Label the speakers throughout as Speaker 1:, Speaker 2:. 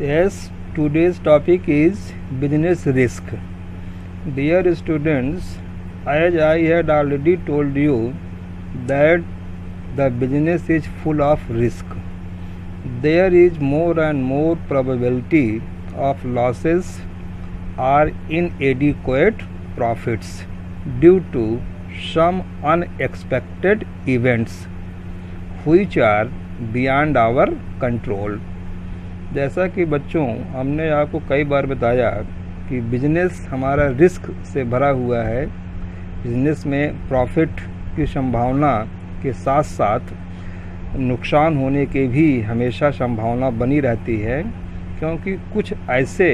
Speaker 1: Yes, today's topic is business risk. Dear students, as I had already told you that the business is full of risk. There is more and more probability of losses or inadequate profits due to some unexpected events which are beyond our control. जैसा कि बच्चों हमने आपको कई बार बताया कि business हमारा risk से भरा हुआ है। बिजनेस में प्रॉफिट की संभावना के साथ साथ नुकसान होने की भी हमेशा संभावना बनी रहती है, क्योंकि कुछ ऐसे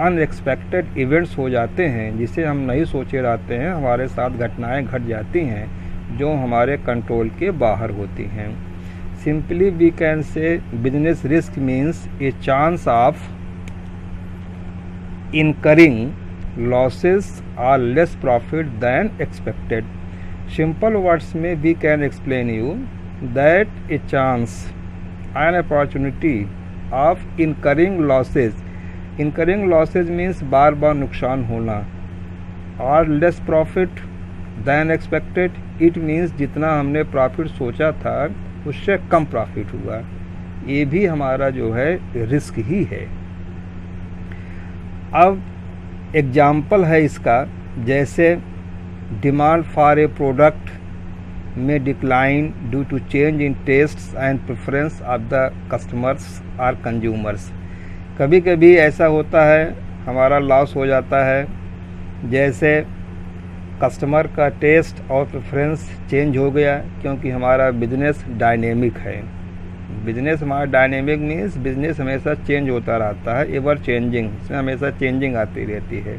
Speaker 1: अनएक्सपेक्टेड इवेंट्स हो जाते हैं जिसे हम नहीं सोचे रहते हैं, हमारे साथ घटनाएं घट जाती हैं जो हमारे कंट्रोल के बाहर होती हैं। Simply we can say business risk means a chance of incurring losses or less profit than expected. Simple words में we can explain you that a chance, an opportunity of incurring losses. Incurring losses means बार बार नुकसान होना, और less profit than expected, it means जितना हमने profit सोचा था उससे कम profit हुआ। ये भी हमारा जो है रिस्क ही है। अब एग्जाम्पल है इसका, जैसे डिमांड फॉर ए प्रोडक्ट में decline due to change in tastes and preference of the customers और कंज्यूमर्स। कभी कभी ऐसा होता है हमारा लॉस हो जाता है, जैसे कस्टमर का टेस्ट और प्रेफरेंस चेंज हो गया, क्योंकि हमारा बिजनेस डायनेमिक है। बिजनेस हमारा डायनेमिक मीन्स बिजनेस हमेशा चेंज होता रहता है, एवर चेंजिंग, इसमें हमेशा चेंजिंग आती रहती है।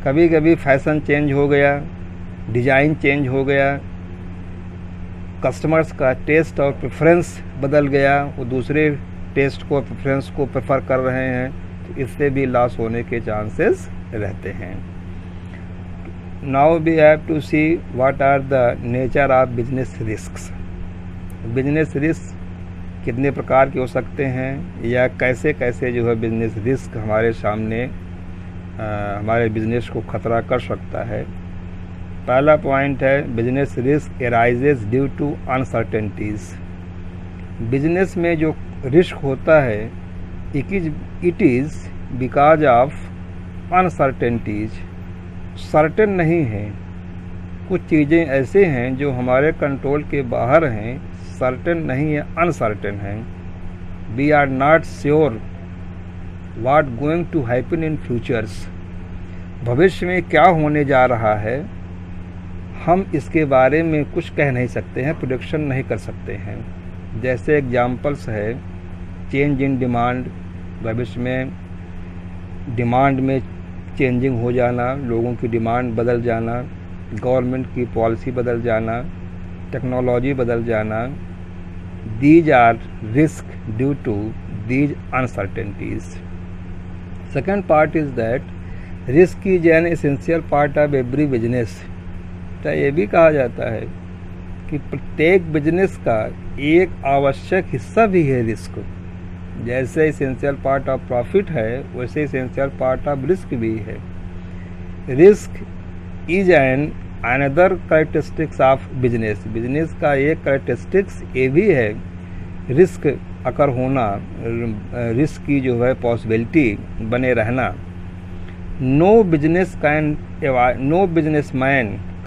Speaker 1: कभी कभी फैशन चेंज हो गया, डिज़ाइन चेंज हो गया, कस्टमर्स का टेस्ट और प्रेफरेंस बदल गया, वो दूसरे टेस्ट को प्रेफरेंस को प्रेफर कर रहे हैं, तो इससे भी लॉस होने के चांसेस रहते हैं। Now we have to see what are the nature of business risks. Business risk कितने प्रकार के हो सकते हैं, या कैसे कैसे जो है बिजनेस रिस्क हमारे सामने हमारे बिजनेस को खतरा कर सकता है। पहला पॉइंट है business risk arises due to uncertainties. Business में जो रिस्क होता है it is because of uncertainties. Certain नहीं है, कुछ चीज़ें ऐसे हैं जो हमारे कंट्रोल के बाहर हैं, सर्टेन नहीं है, अनसर्टेन है। We are not sure what going to happen in futures. भविष्य में क्या होने जा रहा है हम इसके बारे में कुछ कह नहीं सकते हैं, प्रेडिक्शन नहीं कर सकते हैं। जैसे एग्जांपल्स है चेंज इन डिमांड, भविष्य में डिमांड में चेंजिंग हो जाना, लोगों की डिमांड बदल जाना, गवर्नमेंट की पॉलिसी बदल जाना, टेक्नोलॉजी बदल जाना। These are risk due to these uncertainties. Second part is that risk is an essential part of every business. तो ये भी कहा जाता है कि प्रत्येक बिजनेस का एक आवश्यक हिस्सा भी है रिस्क। जैसे एसेंशियल पार्ट ऑफ प्रॉफिट है, वैसे एसेंशियल पार्ट ऑफ रिस्क भी है। Risk is an another characteristics of business. Business का एक कैरेक्टरिस्टिक्स ये भी है रिस्क अकर होना, रिस्क की जो है पॉसिबिलिटी बने रहना। No businessman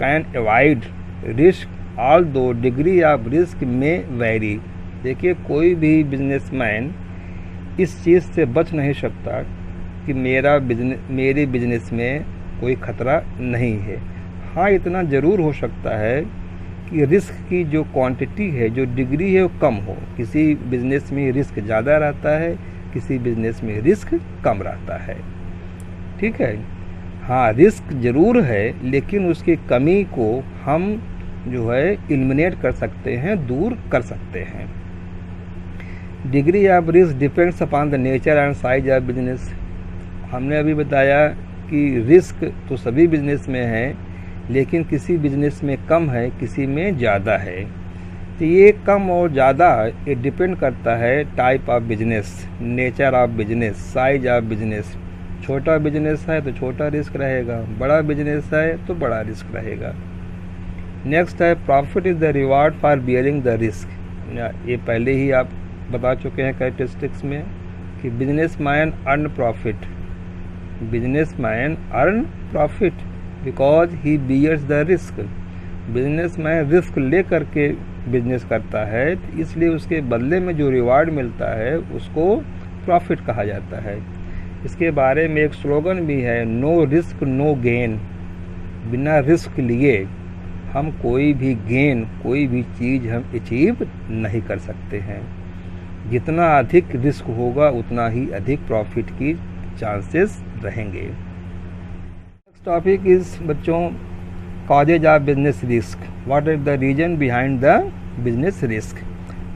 Speaker 1: can avoid risk although degree of risk may vary. देखिए, कोई भी बिजनेसमैन इस चीज़ से बच नहीं सकता कि मेरे बिजनेस में कोई ख़तरा नहीं है। हाँ, इतना ज़रूर हो सकता है कि रिस्क की जो क्वांटिटी है, जो डिग्री है, वो कम हो। किसी बिजनेस में रिस्क ज़्यादा रहता है, किसी बिजनेस में रिस्क कम रहता है। ठीक है, हाँ रिस्क ज़रूर है, लेकिन उसकी कमी को हम जो है एलिमिनेट कर सकते हैं, दूर कर सकते हैं। Degree of risk depends upon the nature and size of business. हमने अभी बताया कि रिस्क तो सभी बिजनेस में है, लेकिन किसी बिजनेस में कम है, किसी में ज़्यादा है। तो ये कम और ज़्यादा ये डिपेंड करता है type of business, nature of business, size of business. छोटा बिजनेस है तो छोटा रिस्क रहेगा, बड़ा बिजनेस है तो बड़ा रिस्क रहेगा। नेक्स्ट है profit is the reward for bearing the risk. ये पहले ही आप बता चुके हैं कैरेक्टरिस्टिक्स में कि businessman earn profit, businessman earn profit because he bears the risk. Businessman risk ले करके बिजनेस करता है, तो इसलिए उसके बदले में जो रिवार्ड मिलता है उसको प्रॉफिट कहा जाता है। इसके बारे में एक स्लोगन भी है, नो रिस्क नो गेन। बिना रिस्क लिए हम कोई भी गेन, कोई भी चीज़ हम अचीव नहीं कर सकते हैं। जितना अधिक रिस्क होगा उतना ही अधिक प्रॉफिट की चांसेस रहेंगे। नेक्स्ट टॉपिक इज बच्चों causes of business risk. What is the reason behind the business risk.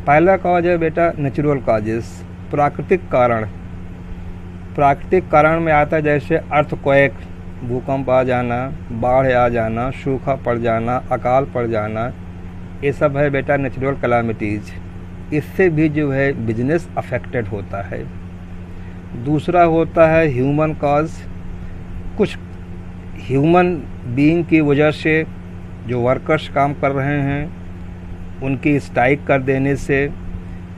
Speaker 1: पहला कॉज है बेटा नेचुरल कॉजेस, प्राकृतिक कारण। प्राकृतिक कारण में आता है जैसे अर्थक्वेक, भूकंप आ जाना, बाढ़ आ जाना, सूखा पड़ जाना, अकाल पड़ जाना, ये सब है बेटा नेचुरल कैलामिटीज़। इससे भी जो है बिजनेस अफेक्टेड होता है। दूसरा होता है ह्यूमन कॉज। कुछ ह्यूमन बीइंग की वजह से जो वर्कर्स काम कर रहे हैं उनकी स्ट्राइक कर देने से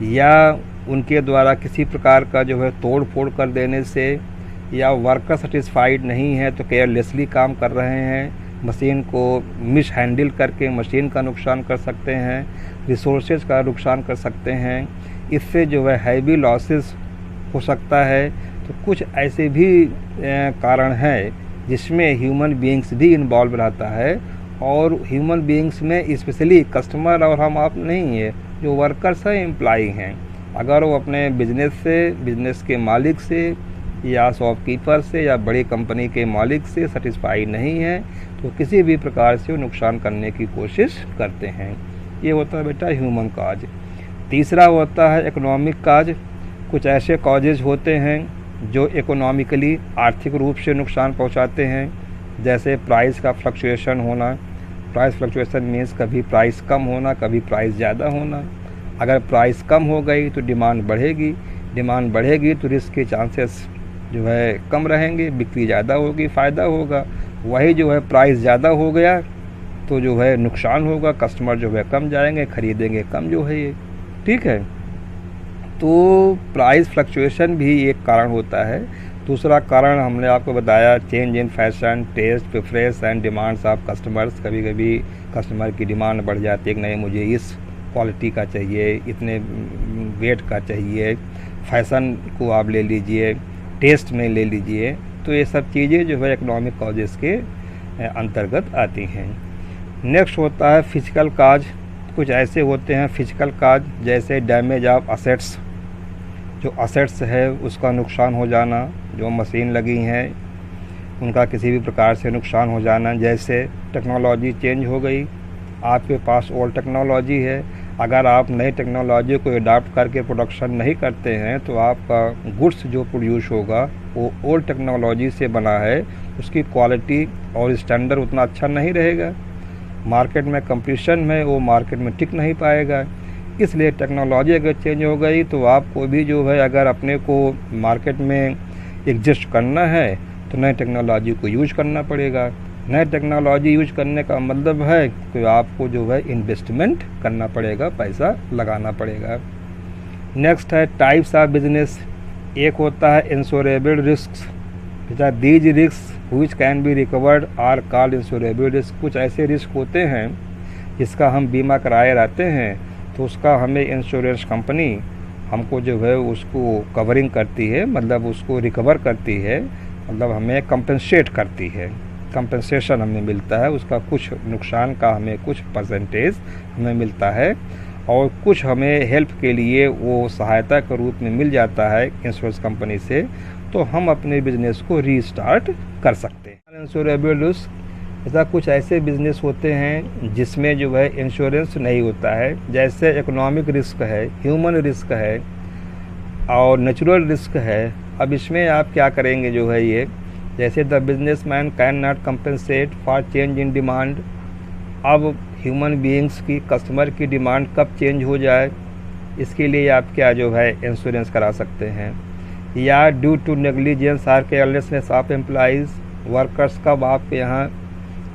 Speaker 1: या उनके द्वारा किसी प्रकार का जो है तोड़ फोड़ कर देने से, या वर्कर सेटिस्फाइड नहीं है तो केयरलेसली काम कर रहे हैं, मशीन को मिस हैंडल करके मशीन का नुकसान कर सकते हैं, रिसोर्सेज का नुकसान कर सकते हैं। इससे जो है हैवी लॉसेस हो सकता है। तो कुछ ऐसे भी कारण हैं जिसमें ह्यूमन बीइंग्स भी इन्वॉल्व रहता है, और ह्यूमन बीइंग्स में स्पेशली कस्टमर और हम आप नहीं है, जो वर्कर्स हैं, एम्प्लॉई हैं, अगर वो अपने बिजनेस से, बिजनेस के मालिक से या शॉपकीपर से या बड़ी कंपनी के मालिक से सेटिस्फाई नहीं है तो किसी भी प्रकार से वो नुकसान करने की कोशिश करते हैं। ये होता है बेटा ह्यूमन काज। तीसरा होता है इकोनॉमिक काज। कुछ ऐसे कॉजेज होते हैं जो इकोनॉमिकली आर्थिक रूप से नुकसान पहुंचाते हैं, जैसे प्राइस का फ्लक्चुएशन होना। प्राइस फ्लक्चुएशन मीन्स कभी प्राइस कम होना, कभी प्राइस ज़्यादा होना। अगर प्राइस कम हो गई तो डिमांड बढ़ेगी, डिमांड बढ़ेगी तो रिस्क के चांसेस जो है कम रहेंगे, बिक्री ज़्यादा होगी, फ़ायदा होगा। वही जो है प्राइस ज़्यादा हो गया तो जो है नुकसान होगा, कस्टमर जो है कम जाएंगे, ख़रीदेंगे कम जो है ये, ठीक है। तो प्राइस फ्लक्चुएशन भी एक कारण होता है। दूसरा कारण हमने आपको बताया change in fashion, taste, preference and demands of customers. कभी कभी कस्टमर की डिमांड बढ़ जाती है कि नहीं मुझे इस क्वालिटी का चाहिए, इतने वेट का चाहिए, फैशन को आप ले लीजिए, टेस्ट में ले लीजिए। तो ये सब चीज़ें जो है इकोनॉमिक कॉजेज़ के अंतर्गत आती हैं। नेक्स्ट होता है फिजिकल काज। कुछ ऐसे होते हैं फिजिकल काज जैसे डैमेज ऑफ असेट्स। जो असेट्स है उसका नुकसान हो जाना, जो मशीन लगी हैं उनका किसी भी प्रकार से नुकसान हो जाना। जैसे टेक्नोलॉजी चेंज हो गई, आपके पास ओल्ड टेक्नोलॉजी है, अगर आप नई टेक्नोलॉजी को अडॉप्ट करके प्रोडक्शन नहीं करते हैं तो आपका गुड्स जो प्रोड्यूस होगा वो ओल्ड टेक्नोलॉजी से बना है, उसकी क्वालिटी और स्टैंडर्ड उतना अच्छा नहीं रहेगा। मार्केट में कंपटीशन में वो मार्केट में टिक नहीं पाएगा। इसलिए टेक्नोलॉजी अगर चेंज हो गई तो आपको भी जो है अगर अपने को मार्केट में एग्जिस्ट करना है तो नई टेक्नोलॉजी को यूज करना पड़ेगा। नई टेक्नोलॉजी यूज करने का मतलब है कि आपको जो है इन्वेस्टमेंट करना पड़ेगा, पैसा लगाना पड़ेगा। नेक्स्ट है टाइप्स ऑफ बिजनेस। एक होता है insurable risk. These risk which can be recovered are called insurable risk. कुछ ऐसे रिस्क होते हैं जिसका हम बीमा कराए रहते हैं तो उसका हमें इंश्योरेंस कंपनी हमको जो है उसको कवरिंग करती है, मतलब उसको रिकवर करती है, मतलब हमें कंपनसेट करती है, कंपनसेशन हमें मिलता है, उसका कुछ नुकसान का हमें कुछ परसेंटेज हमें मिलता है, और कुछ हमें हेल्प के लिए वो सहायता के रूप में मिल जाता है इंश्योरेंस कंपनी से, तो हम अपने बिजनेस को रीस्टार्ट कर सकते हैं। इंश्योरेबल रिस्क, ऐसा कुछ ऐसे बिजनेस होते हैं जिसमें जो है इंश्योरेंस नहीं होता है, जैसे इकोनॉमिक रिस्क है, ह्यूमन रिस्क है और नेचुरल रिस्क है। अब इसमें आप क्या करेंगे जो है ये, जैसे the businessman can not compensate for change in demand. अब ह्यूमन बीइंग्स की कस्टमर की डिमांड कब चेंज हो जाए, इसके लिए आप क्या जो है इंश्योरेंस करा सकते हैं। या due to negligence or carelessness of employees, workers कब आप यहाँ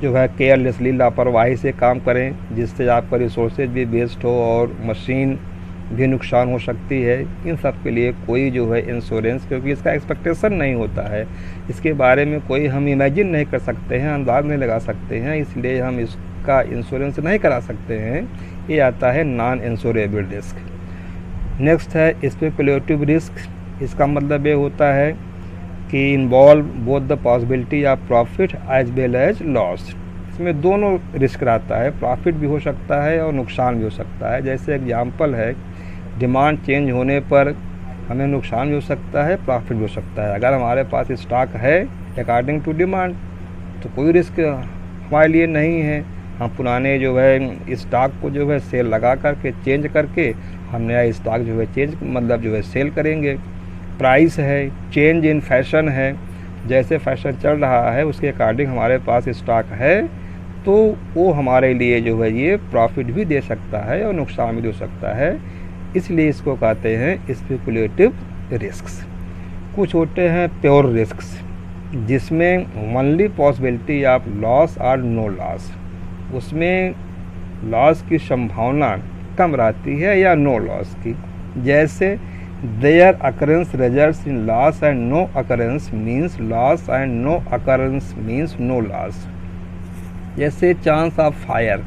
Speaker 1: जो है केयरलेसली लापरवाही से काम करें जिससे आपका रिसोर्सेज भी वेस्ट हो और मशीन भी नुकसान हो सकती है। इन सब के लिए कोई जो है इंश्योरेंस, क्योंकि इसका एक्सपेक्टेशन नहीं होता है, इसके बारे में कोई हम इमेजिन नहीं कर सकते हैं, अंदाज़ नहीं लगा सकते हैं, इसलिए हम इसका इंश्योरेंस नहीं करा सकते हैं। ये आता है नॉन इंश्योरेबल रिस्क। नेक्स्ट है स्पेकुलेटिव रिस्क। इसका मतलब ये होता है कि involve both the possibility of profit as well as loss. इसमें दोनों रिस्क रहता है, प्रॉफिट भी हो सकता है और नुकसान भी हो सकता है। जैसे एग्जांपल है, डिमांड चेंज होने पर हमें नुकसान भी हो सकता है, प्रॉफिट भी हो सकता है। अगर हमारे पास स्टॉक है अकॉर्डिंग टू डिमांड तो कोई रिस्क हमारे लिए नहीं है, हम पुराने जो है स्टॉक को जो है सेल लगा करके चेंज करके हम नया स्टॉक जो है चेंज मतलब जो है सेल करेंगे। प्राइस है, चेंज इन फैशन है, जैसे फैशन चल रहा है उसके अकॉर्डिंग हमारे पास स्टॉक है तो वो हमारे लिए जो है ये प्रॉफिट भी दे सकता है और नुकसान भी दे सकता है, इसलिए इसको कहते हैं स्पेकुलेटिव रिस्क्स। कुछ होते हैं प्योर रिस्क्स जिसमें ओनली पॉसिबिलिटी ऑफ लॉस और नो लॉस, उसमें लॉस की संभावना कम रहती है या नो लॉस की। जैसे their occurrence results in loss and no occurrence means loss and no occurrence means no loss. जैसे चांस ऑफ फायर,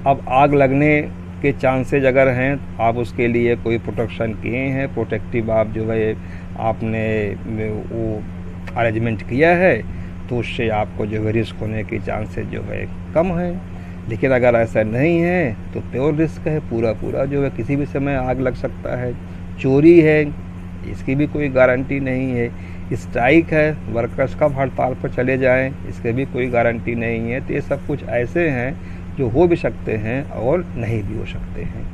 Speaker 1: अब आग लगने के चांसेज अगर हैं, आप उसके लिए कोई प्रोटेक्शन किए हैं, प्रोटेक्टिव आप जो है आपने वो अरेंजमेंट किया है तो उससे आपको जो है रिस्क होने के चांसेस जो है कम है। लेकिन अगर ऐसा नहीं है तो प्योर रिस्क है, पूरा जो है किसी भी समय आग लग सकता है। चोरी है, इसकी भी कोई गारंटी नहीं है। स्ट्राइक है, वर्कर्स कब हड़ताल पर चले जाएं, इसके भी कोई गारंटी नहीं है। तो ये सब कुछ ऐसे हैं जो हो भी सकते हैं और नहीं भी हो सकते हैं।